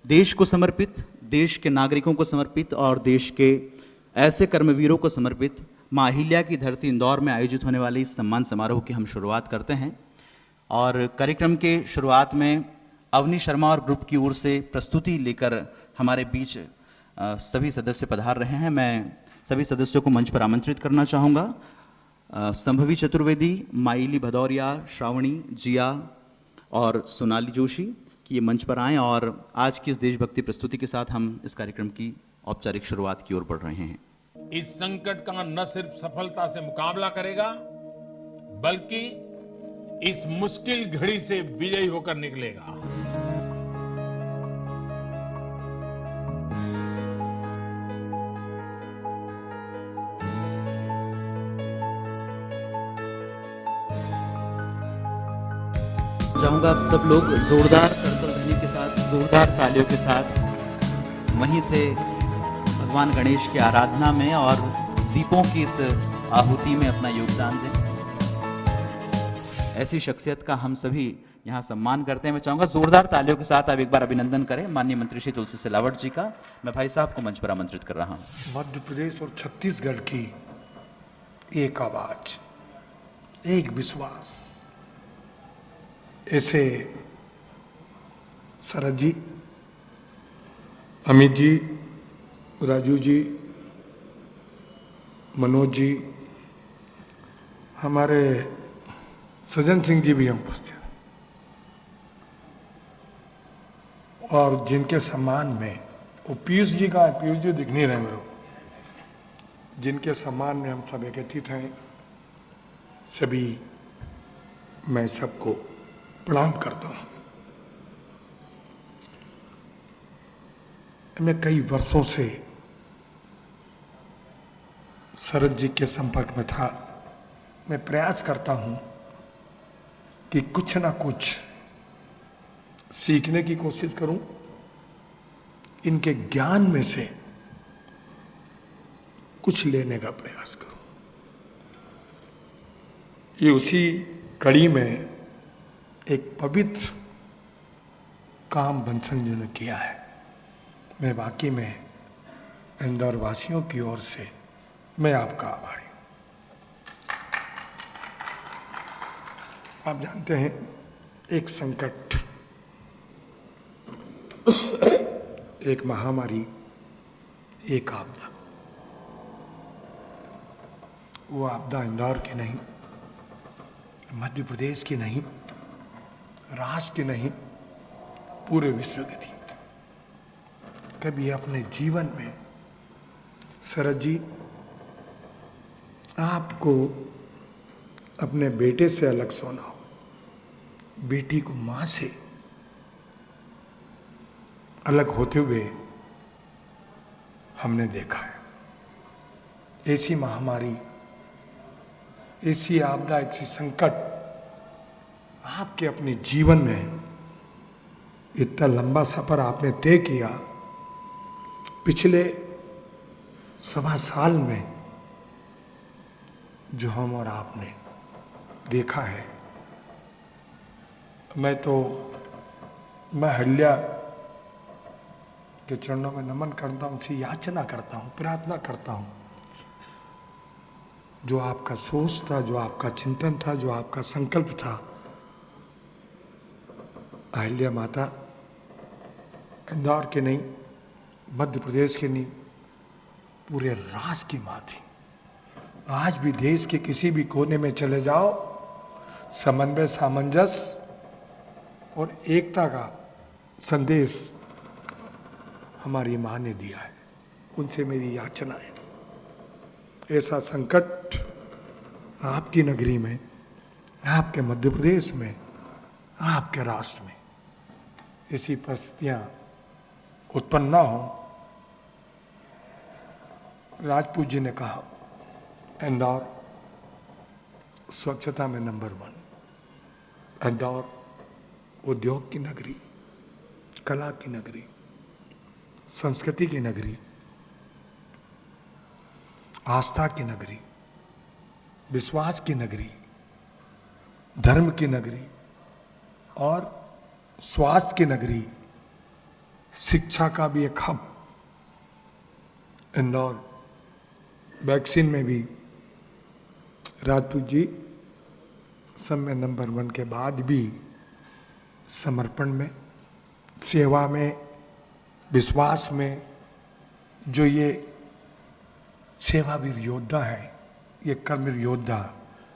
देश को समर्पित, देश के नागरिकों को समर्पित और देश के ऐसे कर्मवीरों को समर्पित मां अहिल्या की धरती इंदौर में आयोजित होने वाले इस सम्मान समारोह की हम शुरुआत करते हैं। और कार्यक्रम के शुरुआत में अवनी शर्मा और ग्रुप की ओर से प्रस्तुति लेकर हमारे बीच सभी सदस्य पधार रहे हैं। मैं सभी सदस्यों को मंच पर आमंत्रित करना चाहूँगा। संभवी चतुर्वेदी, माइली भदौरिया, श्रावणी, जिया और सोनाली जोशी कि ये मंच पर आएं और आज की इस देशभक्ति प्रस्तुति के साथ हम इस कार्यक्रम की औपचारिक शुरुआत की ओर बढ़ रहे हैं। इस संकट का न सिर्फ सफलता से मुकाबला करेगा, बल्कि इस मुश्किल घड़ी से विजयी होकर निकलेगा। चाहूंगा आप सब लोग जोरदार करतल ध्वनि के साथ, जोरदार तालियों के साथ वहीं से भगवान गणेश की आराधना में और दीपों की इस आहुति में अपना योगदान दें। ऐसी शख्सियत का हम सभी यहाँ सम्मान करते हैं। मैं चाहूंगा जोरदार तालियों के साथ आप एक बार अभिनंदन करें माननीय मंत्री श्री तुलसी सिलावट जी का। मैं भाई साहब को मंच पर आमंत्रित कर रहा हूँ। मध्य प्रदेश और छत्तीसगढ़ की एक आवाज, एक विश्वास, ऐसे शरद जी, अमित जी, राजू जी, मनोज जी, हमारे सज्जन सिंह जी भी हम उपस्थित हैं और जिनके सम्मान में वो पीयूष जी का, पीयूष जी दिख नहीं रहे मेरे को, जिनके सम्मान में हम सब एकत्रित हैं, सभी मैं सबको प्रणाम करता हूं। मैं कई वर्षों से शरद जी के संपर्क में था। मैं प्रयास करता हूं कि कुछ ना कुछ सीखने की कोशिश करूं, इनके ज्ञान में से कुछ लेने का प्रयास करूं। ये उसी कड़ी में एक पवित्र काम बंसल जी ने किया है। मैं वाकई में इंदौर वासियों की ओर से मैं आपका आभारी हूं। आप जानते हैं एक संकट, एक महामारी, एक आपदा, वो आपदा इंदौर की नहीं, मध्य प्रदेश की नहीं, राष्ट्र की नहीं, पूरे विश्व की थी। कभी अपने जीवन में शरद जी आपको अपने बेटे से अलग सोना हो, बेटी को मां से अलग होते हुए हमने देखा है। ऐसी महामारी, ऐसी आपदा, ऐसी संकट आपके अपने जीवन में इतना लंबा सफर आपने तय किया। पिछले 1.25 साल में जो हम और आपने देखा है, मैं अहिल्या के चरणों में नमन करता हूं, उनसे याचना करता हूं, प्रार्थना करता हूं। जो आपका सोच था, जो आपका चिंतन था, जो आपका संकल्प था, अहिल्या माता इंदौर के नहीं, मध्य प्रदेश के नहीं, पूरे राष्ट्र की मां थी। आज भी देश के किसी भी कोने में चले जाओ, समन्वय, सामंजस्य और एकता का संदेश हमारी मां ने दिया है। उनसे मेरी याचना है, ऐसा संकट आपकी नगरी में, आपके मध्य प्रदेश में, आपके राष्ट्र में ऐसी परिस्थितियां उत्पन्न ना हो। राजपूत जी ने कहा, इंदौर स्वच्छता में नंबर 1, इंदौर उद्योग की नगरी, कला की नगरी, संस्कृति की नगरी, आस्था की नगरी, विश्वास की नगरी, धर्म की नगरी और स्वास्थ्य की नगरी, शिक्षा का भी एक हब इंदौर, वैक्सीन में भी राजपूत जी सब में नंबर 1 के बाद भी समर्पण में, सेवा में, विश्वास में जो ये सेवावीर योद्धा है, ये कर्मवीर योद्धा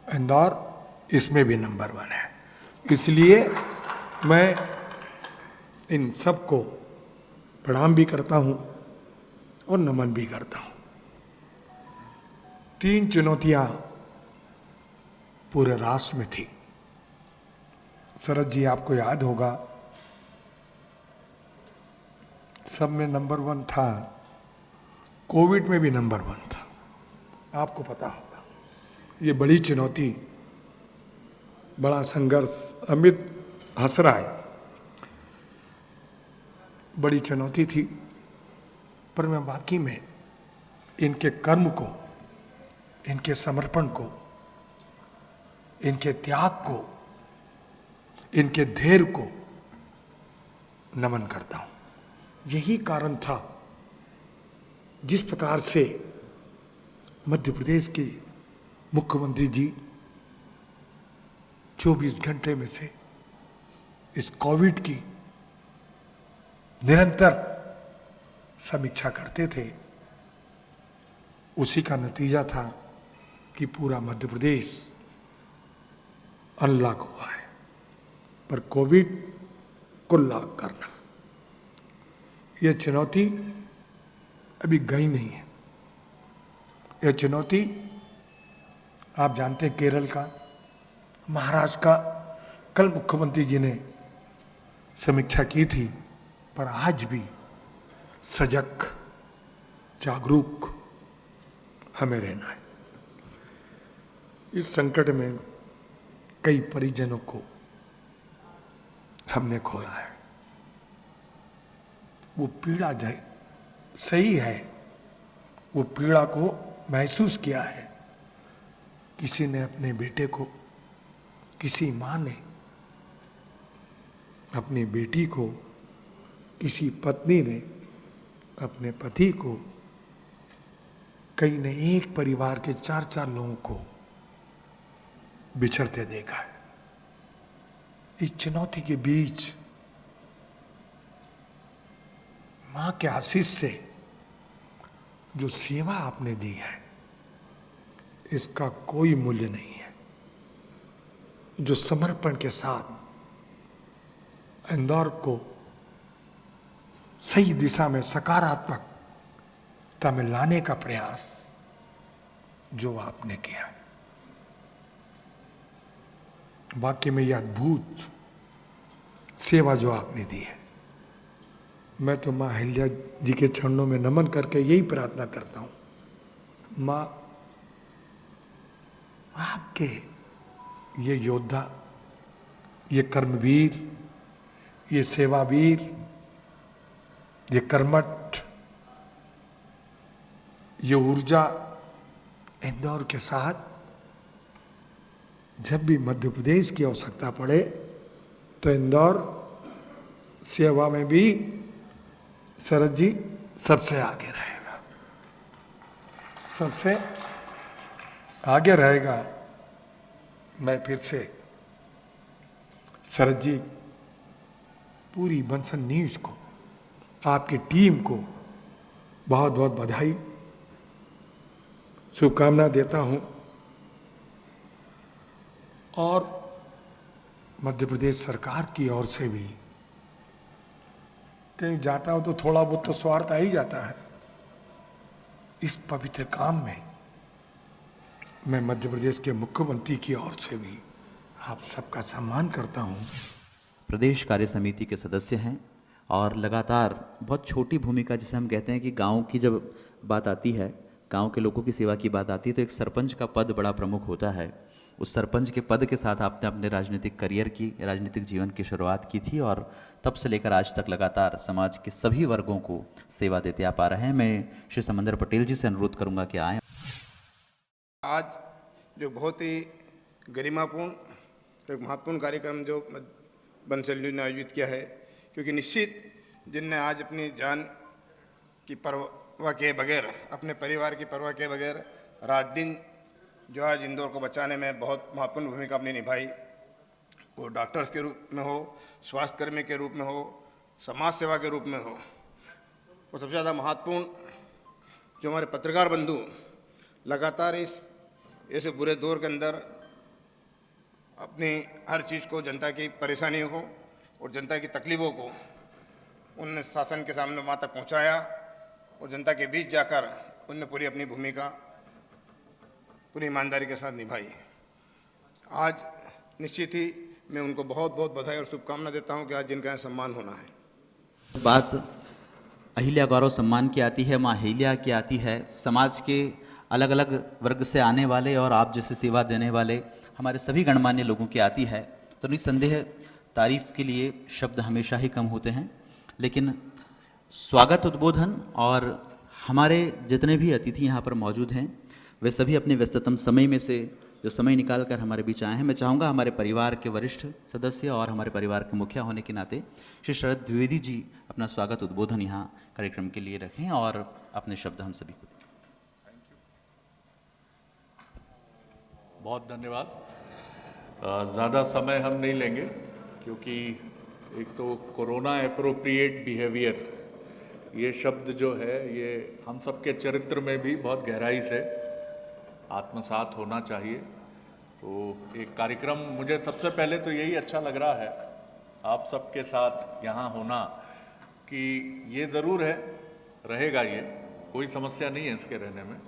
इंदौर, इसमें भी नंबर 1 है। इसलिए मैं इन सबको प्रणाम भी करता हूं और नमन भी करता हूं। 3 चुनौतियां पूरे राष्ट्र में थी। शरद जी, आपको याद होगा, सब में नंबर 1 था, कोविड में भी नंबर 1 था, आपको पता होगा। ये बड़ी चुनौती, बड़ा संघर्ष, अमित हंस रहा है, बड़ी चुनौती थी, पर मैं वाकई में इनके कर्म को, इनके समर्पण को, इनके त्याग को, इनके धैर्य को नमन करता हूं। यही कारण था जिस प्रकार से मध्य प्रदेश के मुख्यमंत्री जी 24 घंटे में से इस कोविड की निरंतर समीक्षा करते थे, उसी का नतीजा था कि पूरा मध्य प्रदेश अनलॉक हुआ है। पर कोविड को लॉक करना, यह चुनौती अभी गई नहीं है। यह चुनौती आप जानते हैं, केरल का, महाराष्ट्र का, कल मुख्यमंत्री जी ने समीक्षा की थी, पर आज भी सजग, जागरूक हमें रहना है। इस संकट में कई परिजनों को हमने खोया है। वो पीड़ा सही है, वो पीड़ा को महसूस किया है। किसी ने अपने बेटे को, किसी मां ने अपनी बेटी को, किसी पत्नी ने अपने पति को, कई ने एक परिवार के 4-4 लोगों को बिछड़ते देखा है। इस चुनौती के बीच मां के आशीष से जो सेवा आपने दी है, इसका कोई मूल्य नहीं है। जो समर्पण के साथ इंदौर को सही दिशा में, सकारात्मकता में लाने का प्रयास जो आपने किया, वाकई में यह अद्भुत सेवा जो आपने दी है। मैं तो मां अहिल्या जी के चरणों में नमन करके यही प्रार्थना करता हूं, मां आपके ये योद्धा, ये कर्मवीर, ये सेवावीर, ये कर्मठ, ये ऊर्जा इंदौर के साथ जब भी मध्य प्रदेश की आवश्यकता पड़े तो इंदौर सेवा में भी शरद जी सबसे आगे रहेगा, सबसे आगे रहेगा। मैं फिर से शरद जी, पूरी बंसल न्यूज को, आपकी टीम को बहुत बहुत बधाई, शुभकामना देता हूं। और मध्य प्रदेश सरकार की ओर से भी कहीं जाता हूं तो थोड़ा बहुत तो स्वार्थ आ ही जाता है। इस पवित्र काम में मैं मध्य प्रदेश के मुख्यमंत्री की ओर से भी आप सबका सम्मान करता हूं। प्रदेश कार्य समिति के सदस्य हैं और लगातार बहुत छोटी भूमिका, जिसे हम कहते हैं कि गांव की जब बात आती है, गांव के लोगों की सेवा की बात आती है, तो एक सरपंच का पद बड़ा प्रमुख होता है। उस सरपंच के पद के साथ आपने अपने राजनीतिक करियर की, राजनीतिक जीवन की शुरुआत की थी और तब से लेकर आज तक लगातार समाज के सभी वर्गों को सेवा देते आप आ रहे हैं। मैं श्री समंदर पटेल जी से अनुरोध करूंगा कि आएं। आज जो बहुत ही गरिमापूर्ण, एक महत्वपूर्ण कार्यक्रम जो बंसल जी ने आयोजित किया है, क्योंकि निश्चित जिनने आज अपनी जान की परवाह किए बगैर, अपने परिवार की परवाह किए बगैर रात दिन जो आज इंदौर को बचाने में बहुत महत्वपूर्ण भूमिका अपनी निभाई, वो डॉक्टर्स के रूप में हो, स्वास्थ्यकर्मी के रूप में हो, समाज सेवा के रूप में हो, और सबसे ज़्यादा महत्वपूर्ण जो हमारे पत्रकार बंधु लगातार इस ऐसे बुरे दौर के अंदर अपनी हर चीज़ को, जनता की परेशानियों को और जनता की तकलीफ़ों को उनने शासन के सामने वहाँ तक पहुँचाया और जनता के बीच जाकर उनने पूरी अपनी भूमिका पूरी ईमानदारी के साथ निभाई। आज निश्चित ही मैं उनको बहुत बहुत बधाई और शुभकामना देता हूँ कि आज जिनका यहाँ सम्मान होना है। बात अहिल्या गौरव सम्मान की आती है, माँ अहिल्या की आती है, समाज के अलग अलग वर्ग से आने वाले और आप जैसे सेवा देने वाले हमारे सभी गणमान्य लोगों की आती है, तो निस्संदेह तारीफ के लिए शब्द हमेशा ही कम होते हैं। लेकिन स्वागत उद्बोधन और हमारे जितने भी अतिथि यहाँ पर मौजूद हैं वे सभी अपने व्यस्ततम समय में से जो समय निकाल कर हमारे बीच आए हैं, मैं चाहूँगा हमारे परिवार के वरिष्ठ सदस्य और हमारे परिवार के मुखिया होने के नाते श्री शरद द्विवेदी जी अपना स्वागत उद्बोधन यहाँ कार्यक्रम के लिए रखें और अपने शब्द हम सभी को। बहुत धन्यवाद। ज़्यादा समय हम नहीं लेंगे क्योंकि एक तो कोरोना एप्रोप्रिएट बिहेवियर ये शब्द जो है ये हम सबके चरित्र में भी बहुत गहराई से आत्मसात होना चाहिए। तो एक कार्यक्रम मुझे सबसे पहले तो यही अच्छा लग रहा है आप सबके साथ यहाँ होना कि ये ज़रूर है, रहेगा, ये कोई समस्या नहीं है इसके रहने में,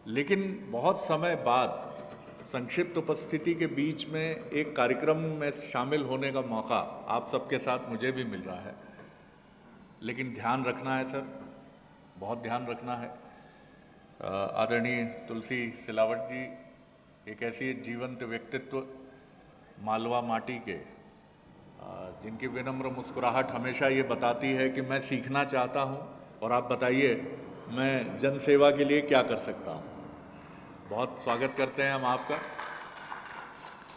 लेकिन बहुत समय बाद संक्षिप्त उपस्थिति के बीच में एक कार्यक्रम में शामिल होने का मौका आप सबके साथ मुझे भी मिल रहा है। लेकिन ध्यान रखना है सर, बहुत ध्यान रखना है। आदरणीय तुलसी सिलावट जी एक ऐसी जीवंत व्यक्तित्व मालवा माटी के, जिनकी विनम्र मुस्कुराहट हमेशा ये बताती है कि मैं सीखना चाहता हूँ और आप बताइए मैं जन सेवा के लिए क्या कर सकता हूँ। बहुत स्वागत करते हैं हम आपका,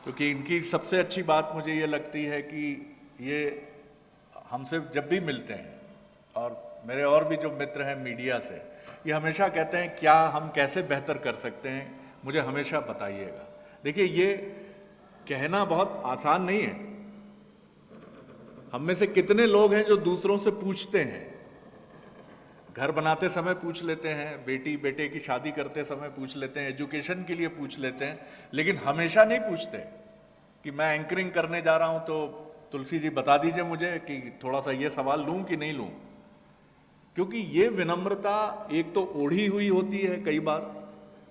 क्योंकि इनकी सबसे अच्छी बात मुझे ये लगती है कि ये हमसे जब भी मिलते हैं और मेरे और भी जो मित्र हैं मीडिया से, ये हमेशा कहते हैं क्या हम कैसे बेहतर कर सकते हैं, मुझे हमेशा बताइएगा। देखिए ये कहना बहुत आसान नहीं है। हम में से कितने लोग हैं जो दूसरों से पूछते हैं, घर बनाते समय पूछ लेते हैं, बेटी बेटे की शादी करते समय पूछ लेते हैं, एजुकेशन के लिए पूछ लेते हैं, लेकिन हमेशा नहीं पूछते कि मैं एंकरिंग करने जा रहा हूं तो तुलसी जी बता दीजिए मुझे कि थोड़ा सा ये सवाल लूं कि नहीं लूं। क्योंकि ये विनम्रता एक तो ओढ़ी हुई होती है, कई बार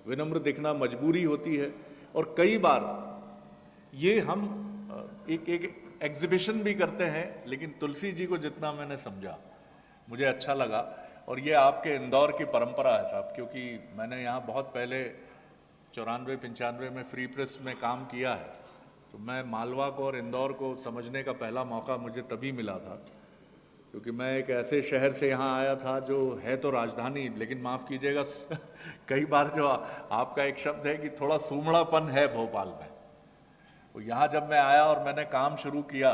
विनम्र दिखना मजबूरी होती है, और कई बार ये हम एक एग्जीबिशन भी करते हैं। लेकिन तुलसी जी को जितना मैंने समझा मुझे अच्छा लगा, और ये आपके इंदौर की परंपरा है साहब, क्योंकि मैंने यहाँ बहुत पहले 94-95 में फ्री प्रेस में काम किया है, तो मैं मालवा को और इंदौर को समझने का पहला मौका मुझे तभी मिला था, क्योंकि मैं एक ऐसे शहर से यहाँ आया था जो है तो राजधानी, लेकिन माफ़ कीजिएगा कई बार जो आपका एक शब्द है कि थोड़ा सूमड़ापन है भोपाल में। तो यहाँ जब मैं आया और मैंने काम शुरू किया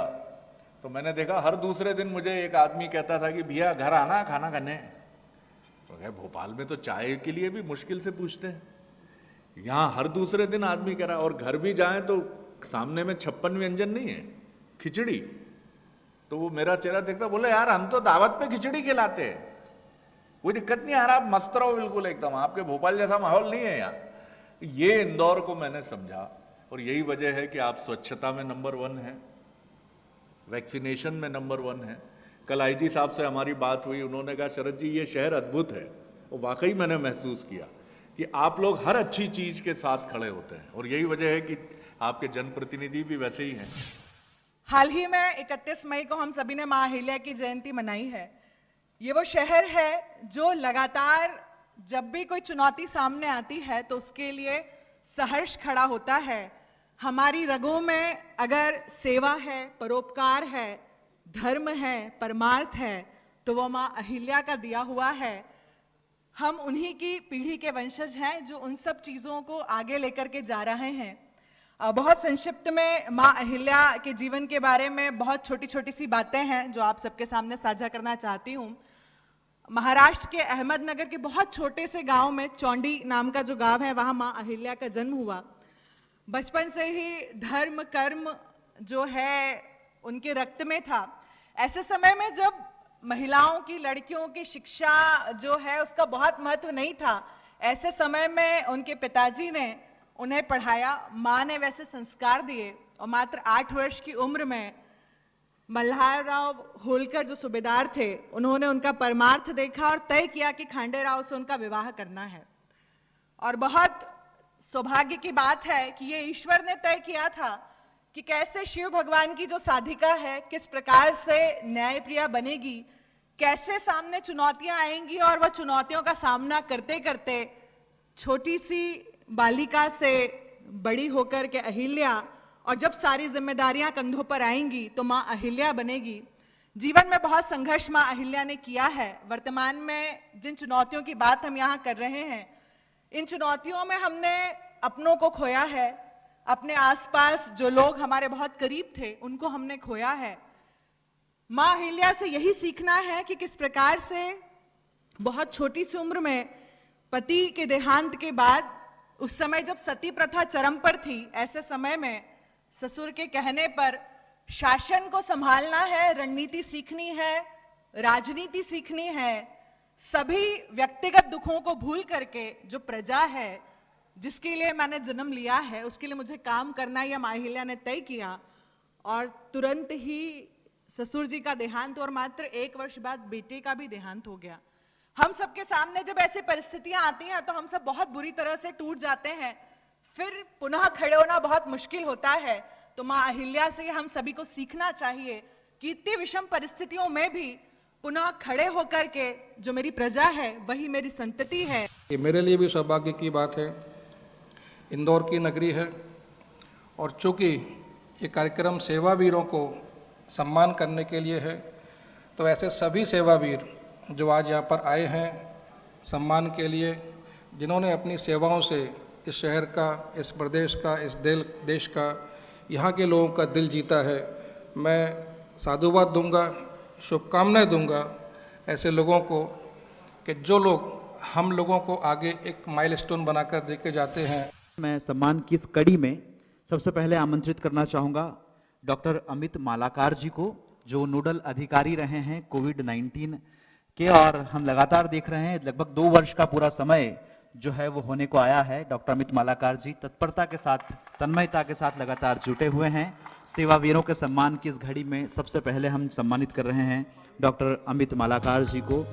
तो मैंने देखा हर दूसरे दिन मुझे एक आदमी कहता था कि भैया घर आना खाना खाने। तो क्या भोपाल में तो चाय के लिए भी मुश्किल से पूछते हैं, यहाँ हर दूसरे दिन आदमी कह रहा है। और घर भी जाए तो सामने में 56 व्यंजन नहीं है, खिचड़ी। तो वो मेरा चेहरा देखता, बोले यार हम तो दावत पे खिचड़ी खिलाते हैं, कोई दिक्कत नहीं, यार आप मस्त रहो बिल्कुल एकदम, आपके भोपाल जैसा माहौल नहीं है यहाँ। ये इंदौर को मैंने समझा, और यही वजह है कि आप स्वच्छता में नंबर 1 हैं, वैक्सीनेशन में नंबर 1 है। कल आईजी साहब से हमारी बात हुई, उन्होंने कहा शरद जी ये शहर अद्भुत है, और वाकई मैंने महसूस किया कि आप लोग हर अच्छी चीज के साथ खड़े होते हैं, और यही वजह है कि आपके जनप्रतिनिधि भी वैसे ही हैं। हाल ही में 31 मई को हम सभी ने मां अहिल्या की जयंती मनाई है। ये वो शहर है जो लगातार जब भी कोई चुनौती सामने आती है तो उसके लिए सहर्ष खड़ा होता है। हमारी रगों में अगर सेवा है, परोपकार है, धर्म है, परमार्थ है, तो वो मां अहिल्या का दिया हुआ है। हम उन्हीं की पीढ़ी के वंशज हैं जो उन सब चीजों को आगे लेकर के जा रहे हैं। बहुत संक्षिप्त में माँ अहिल्या के जीवन के बारे में बहुत छोटी छोटी सी बातें हैं जो आप सबके सामने साझा करना चाहती हूँ। महाराष्ट्र के अहमदनगर के बहुत छोटे से गांव में चौंडी नाम का जो गांव है, वहां माँ अहिल्या का जन्म हुआ। बचपन से ही धर्म कर्म जो है उनके रक्त में था। ऐसे समय में जब महिलाओं की, लड़कियों की शिक्षा जो है उसका बहुत महत्व नहीं था, ऐसे समय में उनके पिताजी ने उन्हें पढ़ाया, माँ ने वैसे संस्कार दिए और मात्र 8 वर्ष की उम्र में मल्हारराव होलकर जो सूबेदार थे, उन्होंने उनका परमार्थ देखा और तय किया कि खांडे राव से उनका विवाह करना है। और बहुत सौभाग्य की बात है कि ये ईश्वर ने तय किया था कि कैसे शिव भगवान की जो साधिका है किस प्रकार से न्यायप्रिया बनेगी, कैसे सामने चुनौतियां आएंगी और वह चुनौतियों का सामना करते करते छोटी सी बालिका से बड़ी होकर के अहिल्या, और जब सारी जिम्मेदारियां कंधों पर आएंगी तो माँ अहिल्या बनेगी। जीवन में बहुत संघर्ष माँ अहिल्या ने किया है। वर्तमान में जिन चुनौतियों की बात हम यहाँ कर रहे हैं, इन चुनौतियों में हमने अपनों को खोया है, अपने आसपास जो लोग हमारे बहुत करीब थे उनको हमने खोया है। माँ अहिल्या से यही सीखना है कि किस प्रकार से बहुत छोटी सी उम्र में पति के देहांत के बाद, उस समय जब सती प्रथा चरम पर थी, ऐसे समय में ससुर के कहने पर शासन को संभालना है, रणनीति सीखनी है, राजनीति सीखनी है। सभी व्यक्तिगत दुखों को भूल करके जो प्रजा है जिसके लिए मैंने जन्म लिया है उसके लिए मुझे काम करना, यह माँ अहिल्या ने तय किया। और तुरंत ही ससुर जी का देहांत और मात्र 1 वर्ष बाद बेटे का भी देहांत हो गया। हम सबके सामने जब ऐसी परिस्थितियां आती हैं तो हम सब बहुत बुरी तरह से टूट जाते हैं, फिर पुनः खड़े होना बहुत मुश्किल होता है। तो माँ अहिल्या से हम सभी को सीखना चाहिए कि इतनी विषम परिस्थितियों में भी पुनः खड़े होकर के जो मेरी प्रजा है वही मेरी संतति है। ये मेरे लिए भी सौभाग्य की बात है। इंदौर की नगरी है और चूँकि ये कार्यक्रम सेवावीरों को सम्मान करने के लिए है, तो ऐसे सभी सेवावीर जो आज यहाँ पर आए हैं सम्मान के लिए, जिन्होंने अपनी सेवाओं से इस शहर का, इस प्रदेश का, इस देश का, यहाँ के लोगों का दिल जीता है, मैं साधुवाद दूंगा, शुभकामनाएं दूंगा ऐसे लोगों को कि जो लोग हम लोगों को आगे एक माइलस्टोन बनाकर देके जाते हैं। मैं सम्मान की इस कड़ी में सबसे पहले आमंत्रित करना चाहूँगा डॉक्टर अमित मालाकार जी को, जो नोडल अधिकारी रहे हैं कोविड-19 के, और हम लगातार देख रहे हैं लगभग 2 वर्ष का पूरा समय जो है वो होने को आया है। डॉक्टर अमित मालाकार जी तत्परता के साथ, तन्मयता के साथ लगातार जुटे हुए हैं। सेवावीरों के सम्मान की इस घड़ी में सबसे पहले हम सम्मानित कर रहे हैं डॉक्टर अमित मालाकार जी को।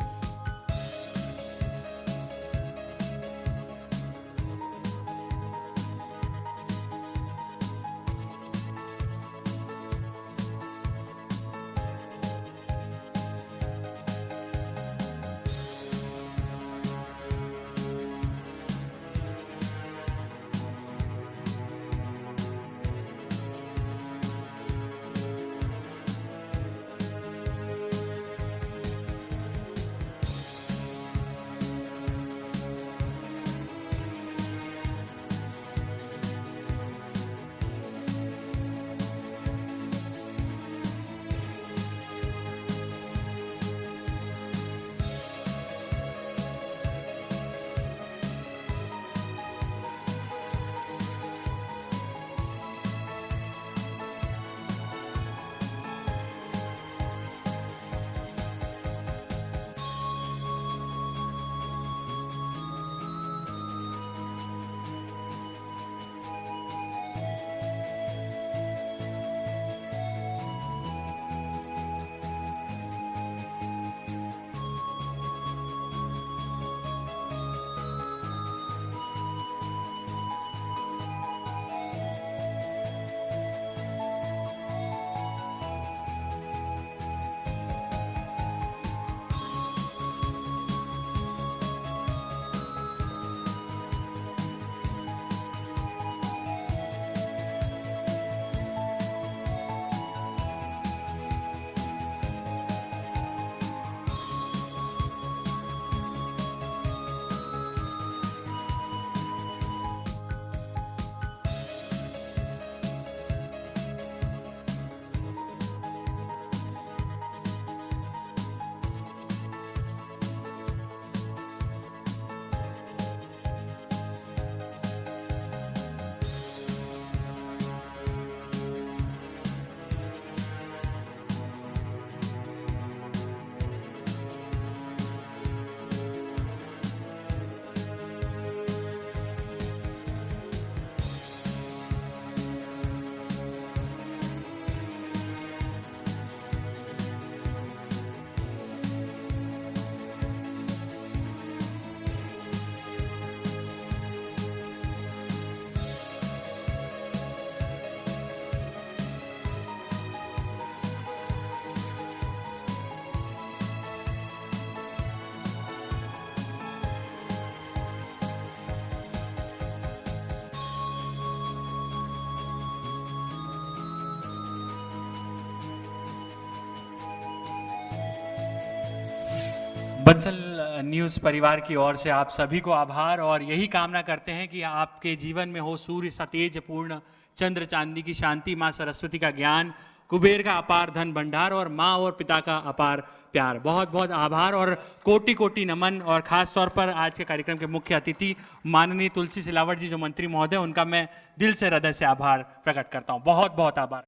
बंसल न्यूज़ परिवार की ओर से आप सभी को आभार और यही कामना करते हैं कि आपके जीवन में हो सूर्य सतेज पूर्ण, चंद्र चांदी की शांति, माँ सरस्वती का ज्ञान, कुबेर का अपार धन भंडार और माँ और पिता का अपार प्यार। बहुत बहुत आभार और कोटि कोटि नमन। और खास तौर पर आज के कार्यक्रम के मुख्य अतिथि माननीय तुलसी सिलावट जी जो मंत्री महोदय, उनका मैं दिल से हृदय से आभार प्रकट करता हूँ। बहुत बहुत आभार।